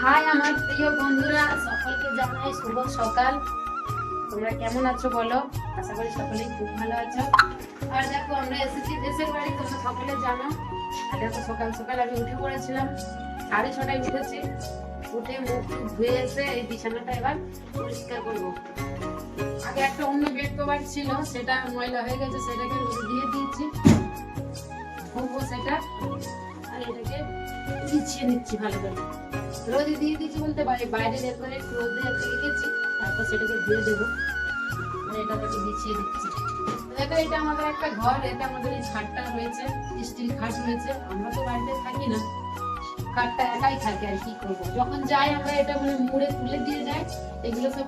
High আমার প্রিয় বন্ধুরা, সকলকে জানাই শুভ সকাল। তোমরা কেমন আছো বলো? আশা করি সকলেই খুব ভালো আছো। আর দেখো আমরা এসেছি দেশের বাড়ি, তোমরা সকলে জানো। আর দেখো সকাল সকাল আমি উঠে পড়েছিলাম, 6:30টায় উঠেছি। উঠে মুখ ধুয়ে এসে এই বিছানাটা এবার পরিষ্কার করবো। আগে একটা অন্য বেড কভার ছিল, সেটা ময়লা হয়ে গেছে, সেটাকে রোদে দিয়ে দিয়েছি, ধুবো সেটা। আর এটাকে বিছিয়ে নিচ্ছি ভালো করে। রোদে দিয়ে দিচ্ছি বলতে বাইরে বের করে একটু রোদে রেখেছি, তারপর সেটাকে ধুয়ে দেবো। এটা তাকে বিছিয়ে দিচ্ছি। দেখো এটা আমাদের একটা ঘর, এটা আমাদের এই খাটটা রয়েছে, স্টিল খাট রয়েছে। আমরা তো বাড়িতে থাকি না, খাটটা একাই থাকে। আর কি করবো, যখন যাই আমরা এটা মানে মুড়ে তুলে দিয়ে যাই। এগুলো সব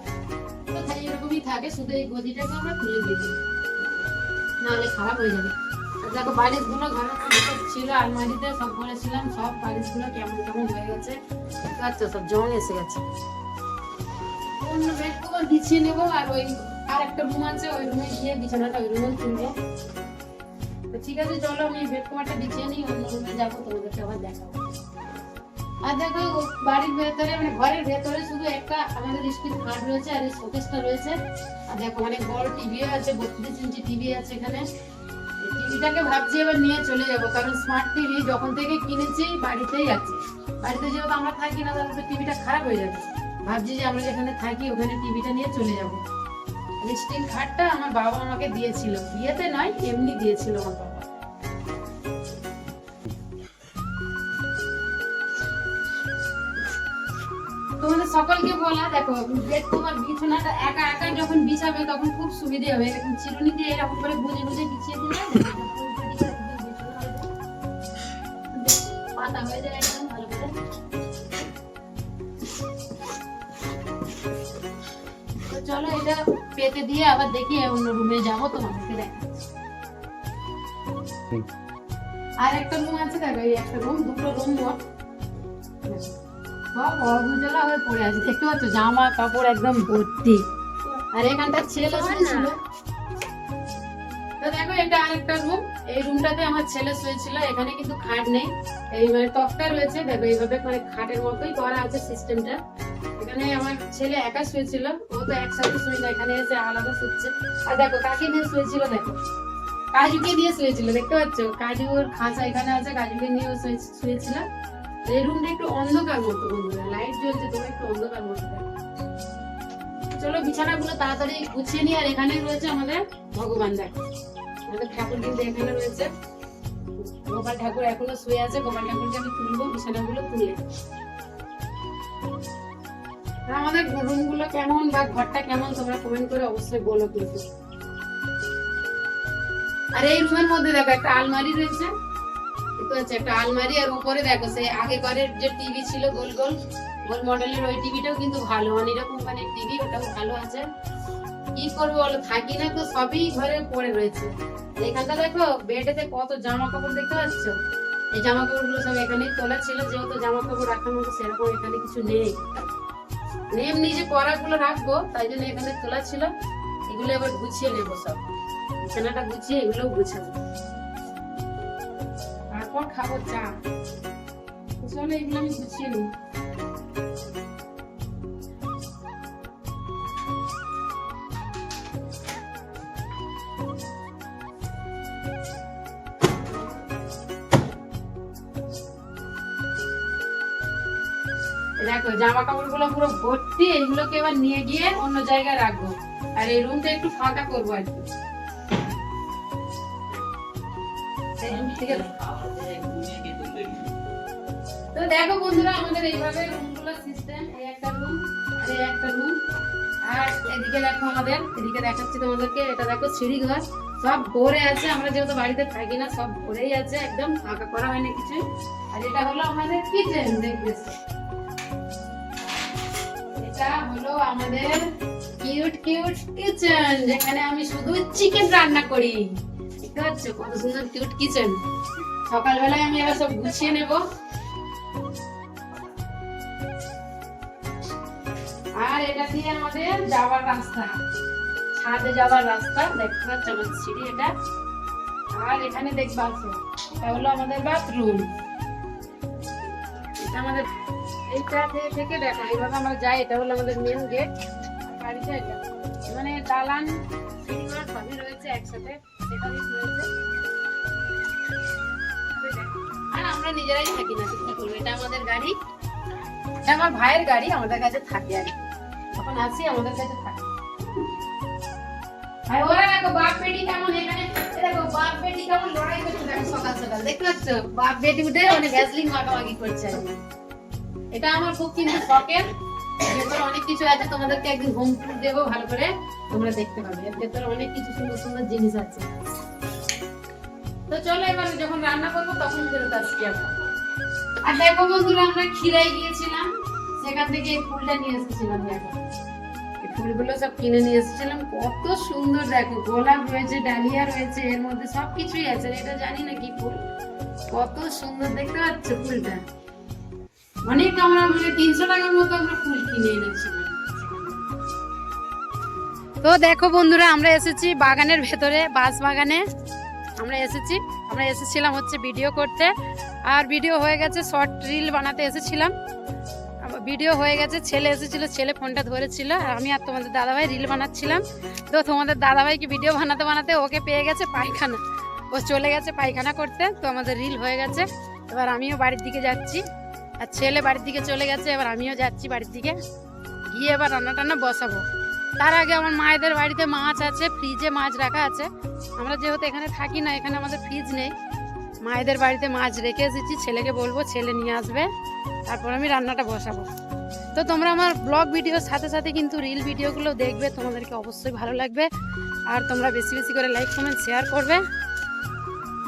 কোথায় এরকমই থাকে, শুধু এই গদিটাকে আমরা তুলে দিয়ে দিই, নাহলে খারাপ হয়ে যাবে। আর দেখো বালিশ গুলো ঘরের মধ্যে ছিল, আলমারিতে সব করেছিলাম, সব বালিশ গুলো কেমন কেমন হয়ে গেছে, আচ্ছা সব জং এসে গেছে। অন্য বেড কভার বিছিয়ে নেবো। আর ওই আর একটা রুম আছে, ওই রুমে গিয়ে বিছানাটা ওই রুমে তুলবো। তো ঠিক আছে, চলো আমি বেড কভারটা বিছিয়ে নিই, অন্য রুমে যাবো, তোমাদেরকে আবার দেখাবো। আর দেখো বাড়ির ভেতরে মানে ঘরের ভেতরে শুধু একটা আমাদের স্টিল খাট রয়েছে, আর এই শোকেসটা রয়েছে। আর দেখো অনেক বড় টিভিও আছে, 32 ইঞ্চি টিভি আছে এখানে। টিভিটাকে ভাবছি এবার নিয়ে চলে যাবো, কারণ স্মার্ট টিভি যখন থেকে কিনেছি বাড়িতেই আছে। বাড়িতে যেহেতু আমরা থাকি না, তাহলে তো টিভিটা খারাপ হয়ে যাবে। ভাবছি যে আমরা যেখানে থাকি ওখানে টিভিটা নিয়ে চলে যাবো। স্টিল খাটটা আমার বাবা আমাকে দিয়েছিল, বিয়েতে নয় এমনি দিয়েছিল আমার বাবা। তোমাদের সকলকে বলা, দেখো বেড কভার বিছানাটা একা একা যখন বিছাবে তখন খুব সুবিধা হবে। এরকম চিরুনি দিয়ে এরকম করে গুজে গুজে বিছিয়ে দিলে পাতা হয়ে যায় একদম ভালো করে। তো চলো এটা পেতে দিয়ে আবার দেখি অন্য রুমে যাবো, তোমাদেরকে দেখাচ্ছি। আর একটা রুম আছে, দেখো এই একটা রুম, দুটো রুম মোট সব অগুজলা হয়ে পড়ে আছে। দেখতে পাচ্ছ জামা কাপড় একদম ভর্তি। আর এখানটা ছেলে শুয়েছিল। তো দেখো এটা আরেকটা রুম, এই রুমটাতে আমার ছেলে শুয়েছিল। এখানে কিন্তু খাট নেই, এই মানে তক্তা রয়েছে। দেখো এইভাবে করে খাটের মতোই করা আছে সিস্টেমটা। এখানে আমার ছেলে একা শুয়েছিল, ও তো একসাথে শুয়ে না, এখানে এসে আলাদা শুচ্ছে। আর দেখো কাকে নিয়ে শুয়েছিল, দেখো কাজুকে নিয়ে শুয়েছিল। দেখতে পাচ্ছ কাজুর খাঁচা এখানে আছে, কাজুকে নিয়ে শুয়েছিল। এই রুমটা একটু অন্ধকার মতো, বন্ধুরা লাইট জ্বলছে, তোমরা একটু অন্ধকার মতো দেখো। চলো বিছানাগুলো তাড়াতাড়ি গুছিয়ে নিই। আর এখানে রয়েছে আমাদের ভগবান, দেখো আমাদের ঠাকুর কিন্তু এখানে রয়েছে। গোপাল ঠাকুর এখনো শুয়ে আছে, গোপাল ঠাকুরকে আমি তুলবো বিছানাগুলো তুলে। আমাদের রুম গুলো কেমন বা ঘরটা কেমন তোমরা কমেন্ট করে অবশ্যই বলো কিন্তু। আর এই রুমের মধ্যে দেখো একটা আলমারি রয়েছে, একটা আলমারি। আর উপরে দেখো সেই আগেকারের যে টিভি ছিল গোল গোল গোল মডেলের, ওই টিভিটাও কিন্তু ভালো, অনিরা কোম্পানির টিভি, ওটাও ভালো আছে। কি করবো বলো, থাকি না তো, সবই ঘরে পড়ে রয়েছে। এখানটা দেখো বেডেতে কত জামা কাপড় দেখতে পাচ্ছ। এই জামা কাপড় গুলো সব এখানেই তোলা ছিল, যেহেতু জামা কাপড় রাখার মতো সেরকম এখানে কিছু নেই। এমনি যে পরাগুলো রাখবো তাই জন্য এখানে তোলা ছিল। এগুলো এবার গুছিয়ে নেবো, সব বিছানাটা গুছিয়ে এগুলো গুছাবো, তারপর খাবো চা। চলো এগুলো আমি গুছিয়ে নিই। দেখো জামা কাপড় গুলো পুরো ভর্তি, এইগুলোকে এবার নিয়ে গিয়ে অন্য জায়গায় রাখবো। আর এই রুমটা একটু ফাঁকা করবো আর কি। তো দেখো বন্ধুরা আমাদের এইভাবে রুমগুলো সিস্টেম, এই একটা রুম আর এই একটা রুম। আর এদিকে দেখো আমাদের, এদিকে দেখাচ্ছি তোমাদেরকে, এটা দেখো সিঁড়ি ঘর, সব ভরে আছে। আমরা যেহেতু বাড়িতে থাকি না, সব ভরেই আছে, একদম ফাঁকা করা হয়নি কিছুই। আর এটা হলো আমাদের কিচেন, দেখতেছো এটা হলো আমাদের কিউট কিউট কিচেন, যেখানে আমি শুধু চিকেন রান্না করি। দেখতে পাচ্ছ কত সুন্দর কিউট কিচেন। সকালবেলায় আমি এবার সব গুছিয়ে নেব। আর এটা দিয়ে আমাদের যাওয়ার রাস্তা, ছাদে যাওয়ার রাস্তা, দেখতে পাচ্ছ আমাদের সিঁড়ি এটা। আর এখানে দেখবা আছে, এটা হলো আমাদের বাথরুম। আমাদের এইটা থেকে দেখো এইভাবে আমরা যাই, এটা হলো আমাদের মেন গেট বাড়িতে। এটা মানে দালান সিঁড়িঘর সবই রয়েছে একসাথে, সেখানে রয়েছে। আর আমরা নিজেরাই থাকি না, কি করবো, এটা আমাদের গাড়ি, এটা আমার ভাইয়ের গাড়ি, আমাদের কাছে থাকে আর কি। যখন আসি আমাদের কাছে থাকে। আর ওরা দেখো বাপ বেটি কেমন এখানে, দেখো বাপ বেটি কেমন লড়াই করছে দেখো সকাল সকাল, দেখতে পাচ্ছ বাপ বেটি উঠে মানে ভ্যাসলিন মাখামাখি করছে। এটা আমার খুব কিন্তু শখের, ভেতরে অনেক কিছু আছে, তোমাদেরকে একদিন হোম ট্যুর দেবো ভালো করে, তোমরা দেখতে পাবে। এর ভেতরে অনেক কিছু সুন্দর সুন্দর জিনিস আছে। তো চলো এবার যখন রান্না করবো তখন ফেরত আসছি আমরা। আর দেখো বন্ধুরা, আমরা খিরাই গিয়েছিলাম, সেখান থেকে এই ফুলটা নিয়ে এসেছিলাম। দেখো এই ফুলগুলো সব কিনে নিয়ে এসেছিলাম, কত সুন্দর। দেখো গোলাপ রয়েছে, ডালিয়া রয়েছে, এর মধ্যে সবকিছুই আছে। এটা জানি না কি ফুল, কত সুন্দর দেখতে পাচ্ছ ফুলটা। অনেক আমরা মানে 300 টাকার মতো আমরা ফুল কিনে এনেছিলাম। তো দেখো বন্ধুরা, আমরা এসেছি বাগানের ভেতরে, বাঁশ বাগানে আমরা এসেছি। আমরা এসেছিলাম হচ্ছে ভিডিও করতে, আর ভিডিও হয়ে গেছে, শর্ট রিল বানাতে এসেছিলাম। ভিডিও হয়ে গেছে, ছেলে এসেছিল, ছেলে ফোনটা ধরেছিল, আর আমি আর তোমাদের দাদাভাই রিল বানাচ্ছিলাম। তো তোমাদের দাদাভাইকে ভিডিও বানাতে বানাতে ওকে পেয়ে গেছে পায়খানা, ও চলে গেছে পায়খানা করতে। তো আমাদের রিল হয়ে গেছে, এবার আমিও বাড়ির দিকে যাচ্ছি, আর ছেলে বাড়ির দিকে চলে গেছে, এবার আমিও যাচ্ছি বাড়ির দিকে, গিয়ে এবার রান্না টান্না বসাবো। তার আগে আমার মায়েদের বাড়িতে মাছ আছে, ফ্রিজে মাছ রাখা আছে। আমরা যেহেতু এখানে থাকি না, এখানে আমাদের ফ্রিজ নেই, মায়েদের বাড়িতে মাছ রেখে এসেছি। ছেলেকে বলবো, ছেলে নিয়ে আসবে, তারপর আমি রান্নাটা বসাবো। তো তোমরা আমার ব্লগ ভিডিওর সাথে সাথে কিন্তু রিল ভিডিওগুলো দেখবে, তোমাদেরকে অবশ্যই ভালো লাগবে। আর তোমরা বেশি বেশি করে লাইক কমেন্ট শেয়ার করবে,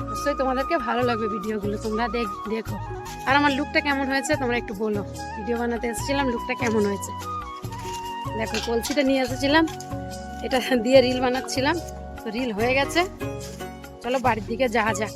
অবশ্যই তোমাদেরকে ভালো লাগবে ভিডিওগুলো, তোমরা দেখো। আর আমার লুকটা কেমন হয়েছে তোমরা একটু বলো, ভিডিও বানাতে এসেছিলাম, লুকটা কেমন হয়েছে। দেখো কলসিটা নিয়ে এসেছিলাম, এটা দিয়ে রিল বানাচ্ছিলাম। তো রিল হয়ে গেছে, চলো বাড়ির দিকে যাওয়া যাক।